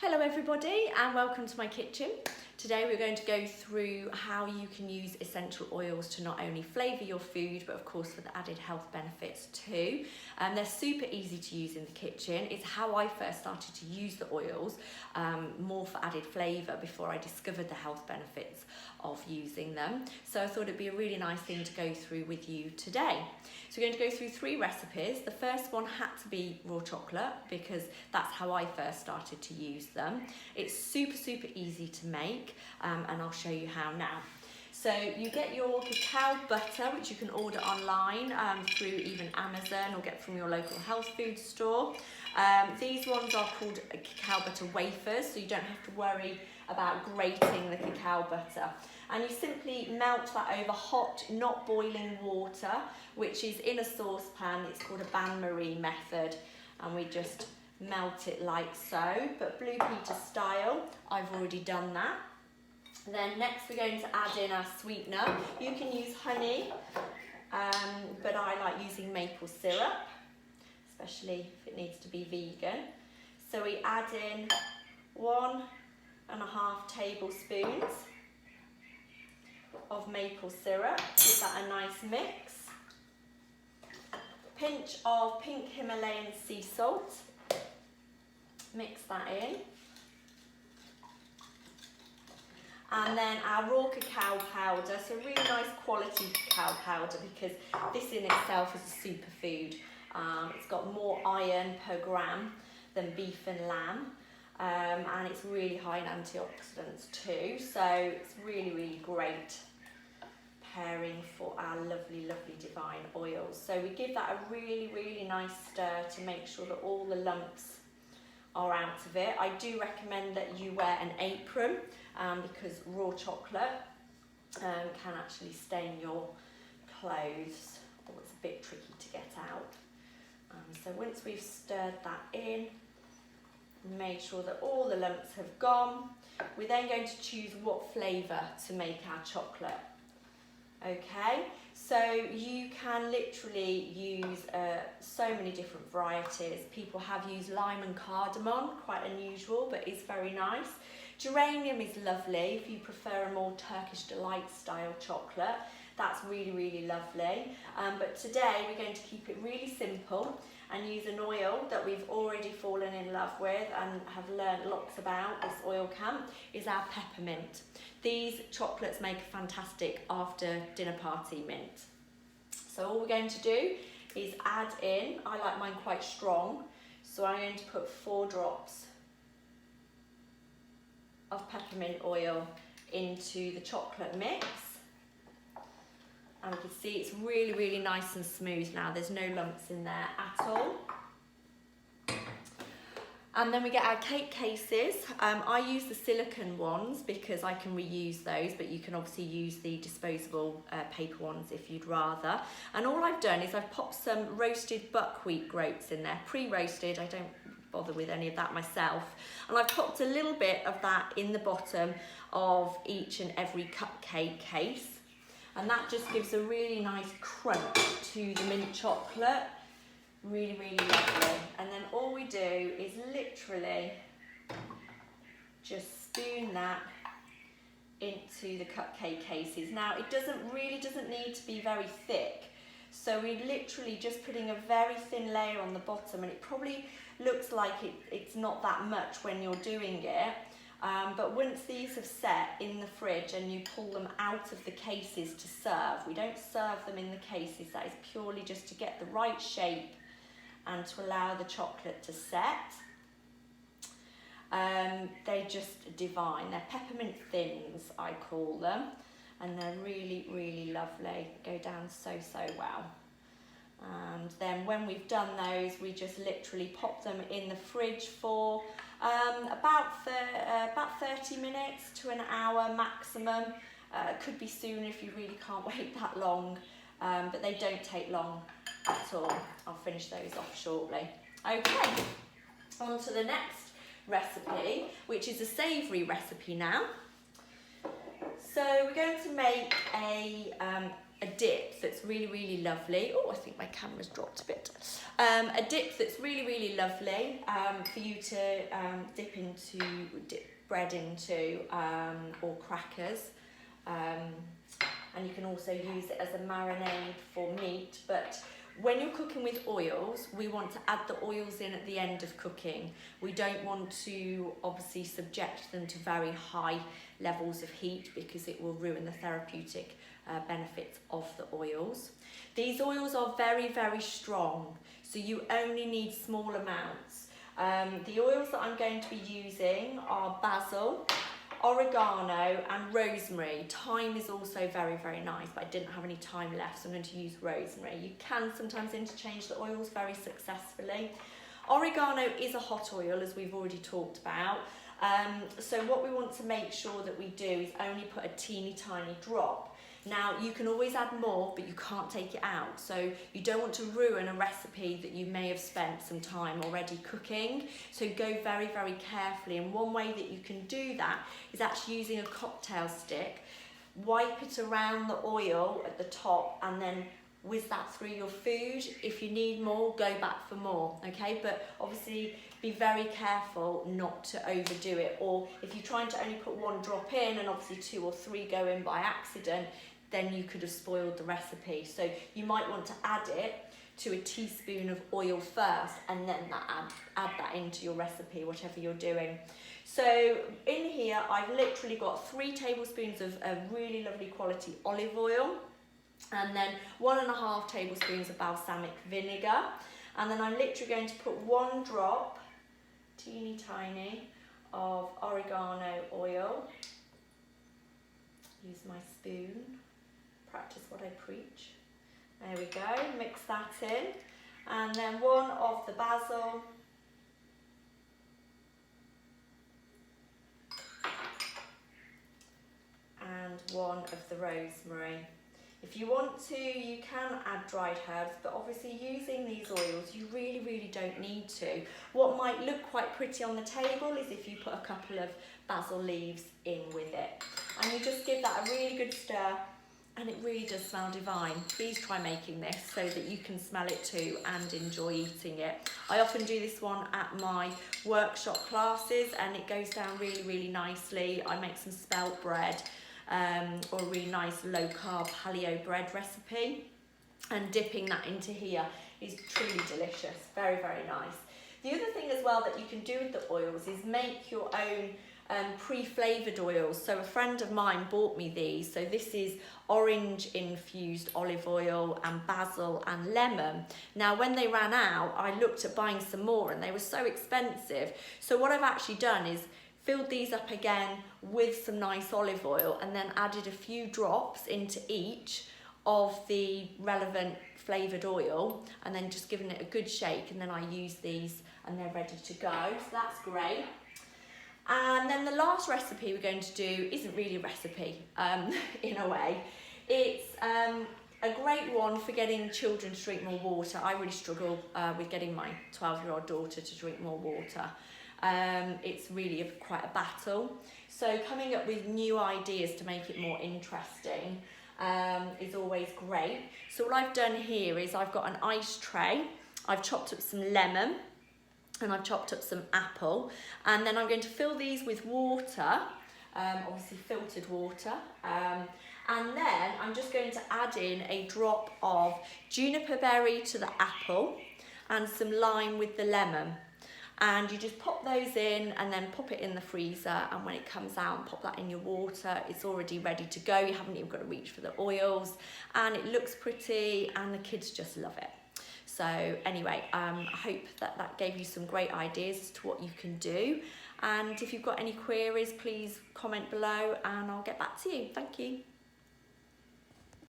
Hello everybody and welcome to my kitchen. Today we're going to go through how you can use essential oils to not only flavour your food but of course for the added health benefits too. They're super easy to use in the kitchen. It's how I first started to use the oils, more for added flavour before I discovered the health benefits of using them. So I thought it'd be a really nice thing to go through with you today. So we're going to go through 3 recipes. The first one had to be raw chocolate because that's how I first started to use them. It's super easy to make and I'll show you how now. So you get your cacao butter, which you can order online through even Amazon or get from your local health food store. These ones are called cacao butter wafers, so you don't have to worry about grating the cacao butter. And you simply melt that over hot, not boiling water, which is in a saucepan. It's called a bain-marie method, and we just melt it like so, but Blue Peter style. I've already done that. Then next we're going to add in our sweetener. You can use honey, but I like using maple syrup, especially if it needs to be vegan. So we add in 1.5 tablespoons of maple syrup. Give that a nice mix. Pinch of pink Himalayan sea salt. Mix that in. And then our raw cacao powder, so really nice quality cacao powder because this in itself is a superfood. It's got more iron per gram than beef and lamb, and it's really high in antioxidants too, so it's really great pairing for our lovely divine oils. So we give that a really nice stir to make sure that all the lumps are out of it. I do recommend that you wear an apron because raw chocolate can actually stain your clothes, or it's a bit tricky to get out. So once we've stirred that in, made sure that all the lumps have gone, we're then going to choose what flavour to make our chocolate. Okay, so you can literally use so many different varieties. People have used lime and cardamom, quite unusual, but it's very nice. Geranium is lovely if you prefer a more Turkish delight style chocolate. That's really lovely. But today we're going to keep it really simple and use an oil that we've already fallen in love with and have learned lots about. This oil camp is our peppermint. These chocolates make a fantastic after dinner party mint. So all we're going to do is add in, I like mine quite strong, so I'm going to put 4 drops of peppermint oil into the chocolate mix. And we can see it's really nice and smooth now. There's no lumps in there at all. And then we get our cake cases. I use the silicone ones because I can reuse those, but you can obviously use the disposable paper ones if you'd rather. And all I've done is I've popped some roasted buckwheat groats in there, pre-roasted. I don't bother with any of that myself. And I've popped a little bit of that in the bottom of each and every cupcake case. And that just gives a really nice crunch to the mint chocolate. Really lovely. And then all we do is literally just spoon that into the cupcake cases. Now it really doesn't need to be very thick. So we're literally just putting a very thin layer on the bottom, and it probably looks like it's not that much when you're doing it. But once these have set in the fridge and you pull them out of the cases to serve, we don't serve them in the cases, that is purely just to get the right shape and to allow the chocolate to set. They're just divine. They're peppermint thins, I call them, and they're really lovely. Go down so well. And then when we've done those, we just literally pop them in the fridge for about 30 minutes to an hour maximum. Could be sooner if you really can't wait that long, but they don't take long at all. I'll finish those off shortly. Okay, on to the next recipe, which is a savoury recipe now. So we're going to make a a dip that's really, really lovely. Oh, I think my camera's dropped a bit. A dip that's really, really lovely for you to dip bread into or crackers. And you can also use it as a marinade for meat. But when you're cooking with oils, we want to add the oils in at the end of cooking. We don't want to obviously subject them to very high levels of heat because it will ruin the therapeutic benefits of the oils. These oils are very, very strong, so you only need small amounts. The oils that I'm going to be using are basil, oregano and rosemary. Thyme is also very, very nice, but I didn't have any thyme left, so I'm going to use rosemary. You can sometimes interchange the oils very successfully. Oregano is a hot oil, as we've already talked about. So what we want to make sure that we do is only put a teeny tiny drop. Now, you can always add more, but you can't take it out. So you don't want to ruin a recipe that you may have spent some time already cooking. So go very, very carefully. And one way that you can do that is actually using a cocktail stick. Wipe it around the oil at the top and then whiz that through your food. If you need more, go back for more, okay? But obviously be very careful not to overdo it. Or if you're trying to only put one drop in and obviously 2 or 3 go in by accident, then you could have spoiled the recipe. So you might want to add it to a teaspoon of oil first and then add that into your recipe, whatever you're doing. So in here, I've literally got 3 tablespoons of really lovely quality olive oil, and then 1.5 tablespoons of balsamic vinegar. And then I'm literally going to put 1 drop, teeny tiny, of oregano oil. Use my spoon, practice what I preach. There we go, mix that in. And then 1 of the basil. And 1 of the rosemary. If you want to, you can add dried herbs, but obviously using these oils, you really, really don't need to. What might look quite pretty on the table is if you put a couple of basil leaves in with it. And you just give that a really good stir, and it really does smell divine. Please try making this so that you can smell it too and enjoy eating it. I often do this one at my workshop classes, and it goes down really, really nicely. I make some spelt bread, or a really nice low carb paleo bread recipe, and dipping that into here is truly delicious, very, very nice. The other thing as well that you can do with the oils is make your own pre-flavoured oils. So a friend of mine bought me these. So this is orange infused olive oil and basil and lemon. Now when they ran out, I looked at buying some more and they were so expensive. So what I've actually done is filled these up again with some nice olive oil and then added a few drops into each of the relevant flavoured oil, and then just given it a good shake, and then I use these and they're ready to go. So that's great. And then the last recipe we're going to do isn't really a recipe in a way. It's a great one for getting children to drink more water. I really struggle with getting my 12-year-old daughter to drink more water. It's really quite a battle. So coming up with new ideas to make it more interesting is always great. So what I've done here is I've got an ice tray, I've chopped up some lemon, and I've chopped up some apple, and then I'm going to fill these with water, obviously filtered water, and then I'm just going to add in a drop of juniper berry to the apple and some lime with the lemon. And you just pop those in and then pop it in the freezer, and when it comes out, pop that in your water. It's already ready to go. You haven't even got to reach for the oils, and it looks pretty and the kids just love it. So anyway, I hope that gave you some great ideas as to what you can do. And if you've got any queries, please comment below and I'll get back to you. Thank you.